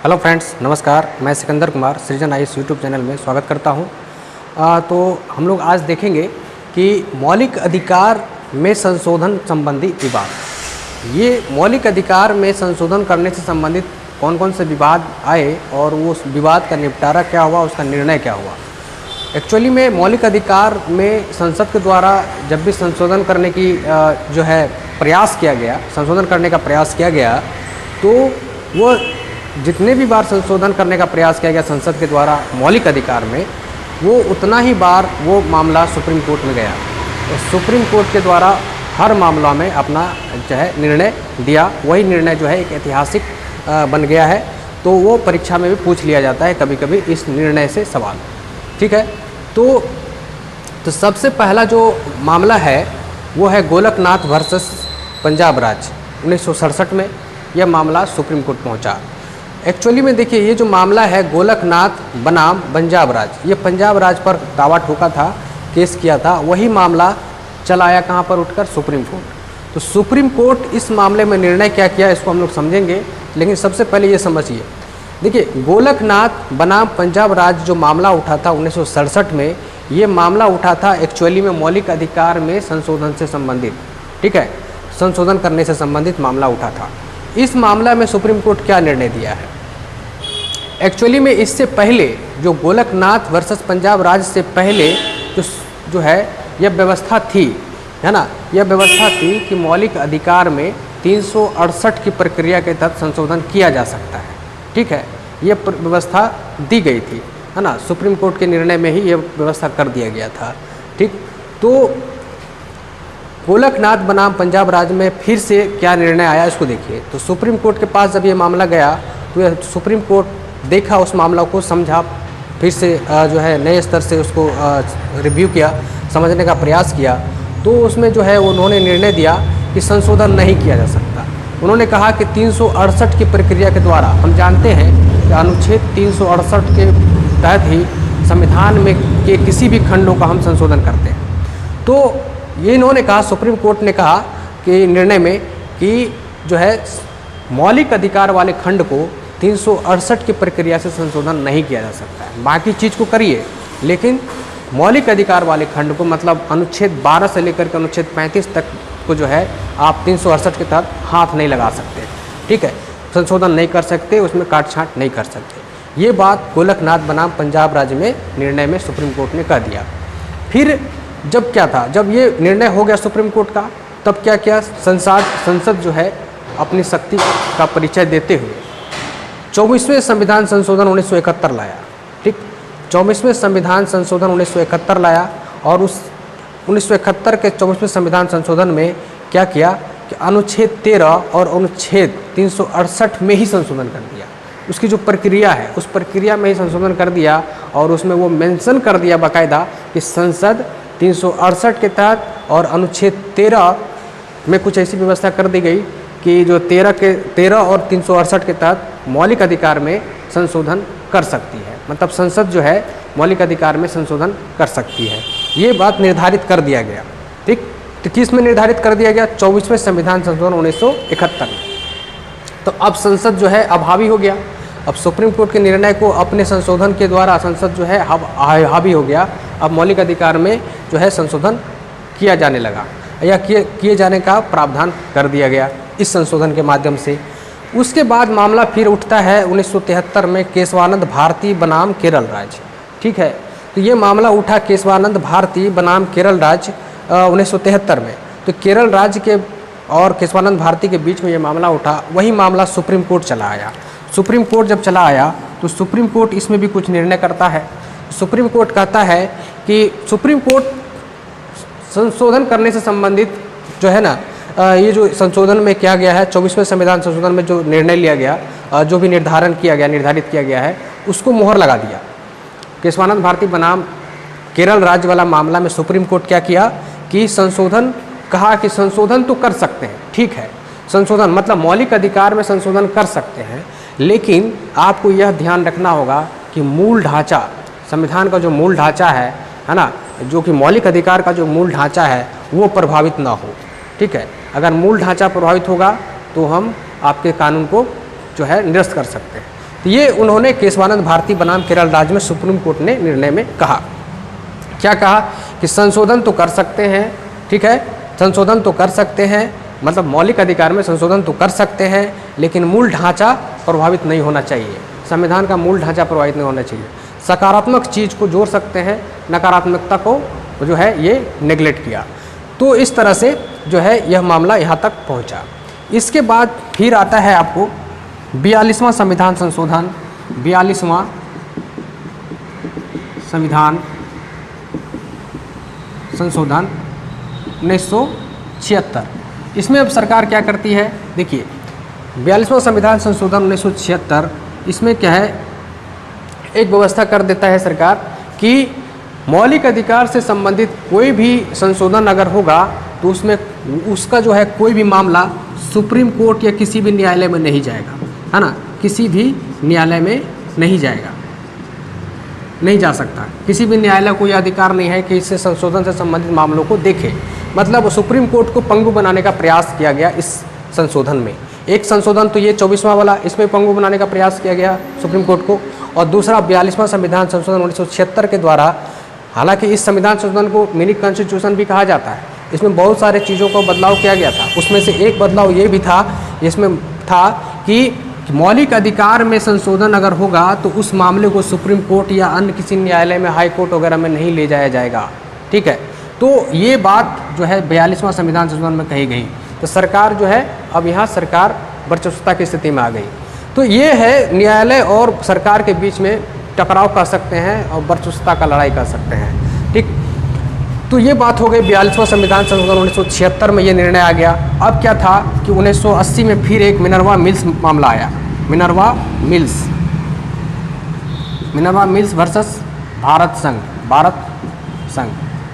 Hello friends, नमस्कार। मैं सिकंदर कुमार सृजन आईएएस यूट्यूब चैनल में स्वागत करता हूं। तो हम लोग आज देखेंगे कि मौलिक अधिकार में संशोधन संबंधी विवाद। ये मौलिक अधिकार में संशोधन करने से संबंधित कौन कौन से विवाद आए और वो उस विवाद का निपटारा क्या हुआ, उसका निर्णय क्या हुआ। एक्चुअली में मौलिक अधिकार में संसद के द्वारा जब भी संशोधन करने की जो है प्रयास किया गया, संशोधन करने का प्रयास किया गया, तो वो जितने भी बार संशोधन करने का प्रयास किया गया संसद के द्वारा मौलिक अधिकार में, वो उतना ही बार वो मामला सुप्रीम कोर्ट में गया। तो सुप्रीम कोर्ट के द्वारा हर मामला में अपना जो है निर्णय दिया। वही निर्णय जो है एक ऐतिहासिक बन गया है। तो वो परीक्षा में भी पूछ लिया जाता है कभी कभी इस निर्णय से सवाल। ठीक है। तो सबसे पहला जो मामला है वो है गोलकनाथ वर्सेस पंजाब राज्य 1967 में। यह मामला सुप्रीम कोर्ट पहुंचा। एक्चुअली में देखिए, ये जो मामला है गोलकनाथ बनाम पंजाब राज्य, ये पंजाब राज्य पर दावा ठोका था, केस किया था। वही मामला चला आया कहाँ पर उठकर, सुप्रीम कोर्ट। तो सुप्रीम कोर्ट इस मामले में निर्णय क्या किया, इसको हम लोग समझेंगे। लेकिन सबसे पहले ये समझिए, देखिए गोलकनाथ बनाम पंजाब राज्य जो मामला उठा था 1967 में, ये मामला उठा था एक्चुअली में मौलिक अधिकार में संशोधन से संबंधित। ठीक है, संशोधन करने से संबंधित मामला उठा था। इस मामला में सुप्रीम कोर्ट क्या निर्णय दिया है। एक्चुअली में इससे पहले जो गोलकनाथ वर्सेस पंजाब राज्य से पहले जो है यह व्यवस्था थी, है ना, यह व्यवस्था थी कि मौलिक अधिकार में 368 की प्रक्रिया के तहत संशोधन किया जा सकता है। ठीक है, यह व्यवस्था दी गई थी, है ना, सुप्रीम कोर्ट के निर्णय में ही यह व्यवस्था कर दिया गया था। ठीक, तो गोलकनाथ बनाम पंजाब राज्य में फिर से क्या निर्णय आया इसको देखिए। तो सुप्रीम कोर्ट के पास जब ये मामला गया तो यह सुप्रीम कोर्ट देखा, उस मामला को समझा, फिर से जो है नए स्तर से उसको रिव्यू किया, समझने का प्रयास किया। तो उसमें जो है उन्होंने निर्णय दिया कि संशोधन नहीं किया जा सकता। उन्होंने कहा कि 368 की प्रक्रिया के द्वारा, हम जानते हैं कि अनुच्छेद 368 के तहत ही संविधान में के किसी भी खंडों का हम संशोधन करते हैं। तो ये इन्होंने कहा, सुप्रीम कोर्ट ने कहा कि निर्णय में कि जो है मौलिक अधिकार वाले खंड को 368 की प्रक्रिया से संशोधन नहीं किया जा सकता है। बाकी चीज़ को करिए, लेकिन मौलिक अधिकार वाले खंड को, मतलब अनुच्छेद 12 से लेकर के अनुच्छेद 35 तक को जो है आप 368 के तहत हाथ नहीं लगा सकते। ठीक है, संशोधन नहीं कर सकते, उसमें काट छाँट नहीं कर सकते। ये बात गोलकनाथ बनाम पंजाब राज्य में निर्णय में सुप्रीम कोर्ट ने कह दिया। फिर जब क्या था, जब ये निर्णय हो गया सुप्रीम कोर्ट का, तब क्या किया संसद जो है अपनी शक्ति का परिचय देते हुए 24वें संविधान संशोधन 1971 लाया। ठीक, 24वें संविधान संशोधन 1971 लाया। और उस 1971 के 24वें संविधान संशोधन में क्या किया कि अनुच्छेद 13 और अनुच्छेद 368 में ही संशोधन कर दिया। उसकी जो प्रक्रिया है उस प्रक्रिया में ही संशोधन कर दिया। और उसमें वो मेंशन कर दिया बाकायदा कि संसद 368 के तहत और अनुच्छेद 13 में कुछ ऐसी व्यवस्था कर दी गई कि जो 13 और 368 के तहत मौलिक अधिकार में संशोधन कर सकती है। मतलब संसद जो है मौलिक अधिकार में संशोधन कर सकती है। ये बात निर्धारित कर दिया गया। ठीक, तो किस में निर्धारित कर दिया गया, 24वें संविधान संशोधन 1971 में। तो अब संसद जो है अब हावी हो गया। अब सुप्रीम कोर्ट के निर्णय को अपने संशोधन के द्वारा संसद जो है हावी हो गया। अब मौलिक अधिकार में जो है संशोधन किया जाने लगा, या किए जाने का प्रावधान कर दिया गया इस संशोधन के माध्यम से। उसके बाद मामला फिर उठता है 1973 में केशवानंद भारती बनाम केरल राज्य। ठीक है, तो ये मामला उठा केशवानंद भारती बनाम केरल राज्य 1973 में। तो केरल राज्य के और केशवानंद भारती के बीच में ये मामला उठा। वही मामला सुप्रीम कोर्ट चला आया। सुप्रीम कोर्ट जब चला आया तो सुप्रीम कोर्ट इसमें भी कुछ निर्णय करता है। सुप्रीम कोर्ट कहता है कि सुप्रीम कोर्ट संशोधन करने से संबंधित जो है ना, ये जो संशोधन में किया गया है 24वें संविधान संशोधन में जो निर्णय लिया गया, जो भी निर्धारित किया गया है, उसको मोहर लगा दिया। केशवानंद भारती बनाम केरल राज्य वाला मामला में सुप्रीम कोर्ट क्या किया कि कहा कि संशोधन तो कर सकते हैं, ठीक है, संशोधन मतलब मौलिक अधिकार में संशोधन कर सकते हैं, लेकिन आपको यह ध्यान रखना होगा कि मूल ढांचा, संविधान का जो मूल ढांचा है ना, जो कि मौलिक अधिकार का जो मूल ढांचा है वो प्रभावित ना हो। ठीक है, अगर मूल ढांचा प्रभावित होगा तो हम आपके कानून को जो है निरस्त कर सकते हैं। तो ये उन्होंने केशवानंद भारती बनाम केरल राज्य में सुप्रीम कोर्ट ने निर्णय में कहा। क्या कहा कि संशोधन तो कर सकते हैं, ठीक है, संशोधन तो कर सकते हैं, मतलब मौलिक अधिकार में संशोधन तो कर सकते हैं, लेकिन मूल ढांचा प्रभावित नहीं होना चाहिए, संविधान का मूल ढांचा प्रभावित नहीं होना चाहिए। सकारात्मक चीज़ को जोड़ सकते हैं, नकारात्मकता को जो है ये नेगलेक्ट किया। तो इस तरह से जो है यह मामला यहाँ तक पहुँचा। इसके बाद फिर आता है आपको 42वां संविधान संशोधन, 42वां संविधान संशोधन 1976। इसमें अब सरकार क्या करती है, देखिए 42वां संविधान संशोधन 1976, इसमें क्या है, एक व्यवस्था कर देता है सरकार कि मौलिक अधिकार से संबंधित कोई भी संशोधन अगर होगा तो उसमें उसका जो है कोई भी मामला सुप्रीम कोर्ट या किसी भी न्यायालय में नहीं जाएगा, है ना, किसी भी न्यायालय में नहीं जाएगा, नहीं जा सकता। किसी भी न्यायालय को यह अधिकार नहीं है कि इससे संशोधन से संबंधित मामलों को देखे। मतलब सुप्रीम कोर्ट को पंगु बनाने का प्रयास किया गया इस संशोधन में। एक संशोधन तो ये 24वां वाला, इसमें पंगु बनाने का प्रयास किया गया सुप्रीम कोर्ट को, और दूसरा 42वां संविधान संशोधन 1976 के द्वारा, हालांकि इस संविधान संशोधन को मिनी कॉन्स्टिट्यूशन भी कहा जाता है, इसमें बहुत सारे चीज़ों को बदलाव किया गया था। उसमें से एक बदलाव ये भी था, इसमें था कि मौलिक अधिकार में संशोधन अगर होगा तो उस मामले को सुप्रीम कोर्ट या अन्य किसी न्यायालय में, हाई कोर्ट वगैरह में नहीं ले जाया जाएगा, ठीक है। तो ये बात जो है 42वां संविधान संशोधन में कही गई। तो सरकार जो है अब यहाँ सरकार वर्चस्वता की स्थिति में आ गई। तो ये है न्यायालय और सरकार के बीच में टकराव कर सकते हैं और वर्चस्वता का लड़ाई कर सकते हैं, ठीक। तो ये बात हो गई 42वां संविधान संशोधन 1976 में ये निर्णय आ गया। अब क्या था कि 1980 में फिर एक मिनर्वा मिल्स मामला आया, मिनर्वा मिल्स वर्सेस भारत संघ,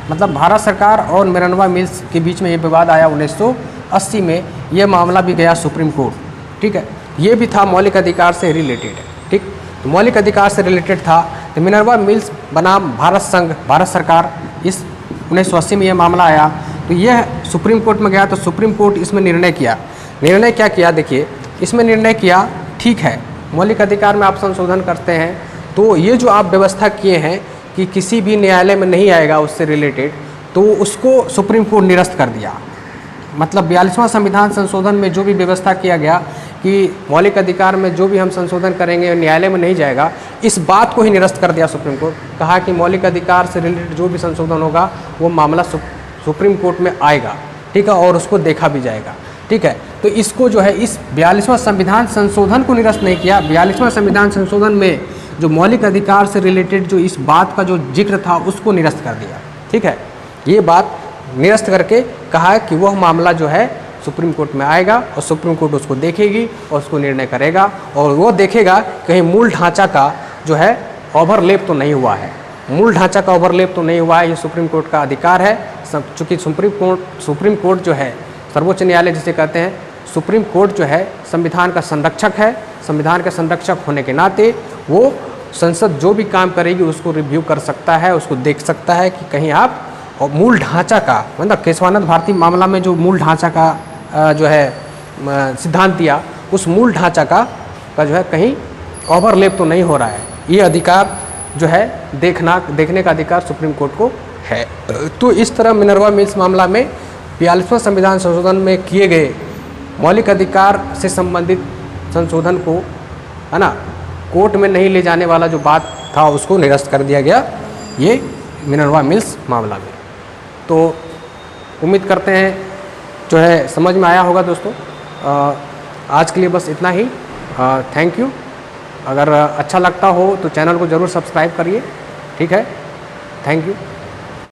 मतलब भारत सरकार और मिनर्वा मिल्स के बीच में ये विवाद आया 1980 में। ये मामला भी गया सुप्रीम कोर्ट, ठीक है। ये भी था मौलिक अधिकार से रिलेटेड, ठीक। तो मौलिक अधिकार से रिलेटेड था। तो मिनर्वा मिल्स बनाम भारत संघ, भारत सरकार, इस 1980 में ये मामला आया। तो यह सुप्रीम कोर्ट में गया। तो सुप्रीम कोर्ट इसमें निर्णय क्या किया, देखिए इसमें निर्णय किया, ठीक है, मौलिक अधिकार में आप संशोधन करते हैं तो ये जो आप व्यवस्था किए हैं कि किसी भी न्यायालय में नहीं आएगा उससे रिलेटेड, तो उसको सुप्रीम कोर्ट निरस्त कर दिया। मतलब 42वां संविधान संशोधन में जो भी व्यवस्था किया गया कि मौलिक अधिकार में जो भी हम संशोधन करेंगे न्यायालय में नहीं जाएगा, इस बात को ही निरस्त कर दिया सुप्रीम कोर्ट। कहा कि मौलिक अधिकार से रिलेटेड जो भी संशोधन होगा वो मामला सुप्रीम कोर्ट में आएगा, ठीक है, और उसको देखा भी जाएगा, ठीक है। तो इसको जो है इस 42वां संविधान संशोधन को निरस्त नहीं किया। 42वां संविधान संशोधन में जो मौलिक अधिकार से रिलेटेड जो इस बात का जो जिक्र था उसको निरस्त कर दिया, ठीक है। ये बात निरस्त करके कहा कि वह मामला जो है सुप्रीम कोर्ट में आएगा और सुप्रीम कोर्ट उसको देखेगी और उसको निर्णय करेगा, और वो देखेगा कहीं मूल ढांचा का जो है ओवरलेप तो नहीं हुआ है, मूल ढांचा का ओवरलेप तो नहीं हुआ है। ये सुप्रीम कोर्ट का अधिकार है। चूँकि सुप्रीम कोर्ट जो है सर्वोच्च न्यायालय जिसे कहते हैं, सुप्रीम कोर्ट जो है संविधान का संरक्षक है। संविधान के संरक्षक होने के नाते वो संसद जो भी काम करेगी उसको रिव्यू कर सकता है, उसको देख सकता है कि कहीं आप और मूल ढांचा का, मतलब केशवानंद भारती मामला में जो मूल ढांचा का जो है सिद्धांत दिया, उस मूल ढांचा का जो है कहीं ओवरलेप तो नहीं हो रहा है। ये अधिकार जो है देखने का अधिकार सुप्रीम कोर्ट को है। तो इस तरह मिनर्वा मिल्स मामला में 42वां संविधान संशोधन में किए गए मौलिक अधिकार से संबंधित संशोधन को, है ना, कोर्ट में नहीं ले जाने वाला जो बात था उसको निरस्त कर दिया गया ये मिनर्वा मिल्स मामला में। तो उम्मीद करते हैं जो है समझ में आया होगा दोस्तों। आज के लिए बस इतना ही। Thank you. अगर अच्छा लगता हो तो चैनल को ज़रूर सब्सक्राइब करिए, ठीक है। Thank you.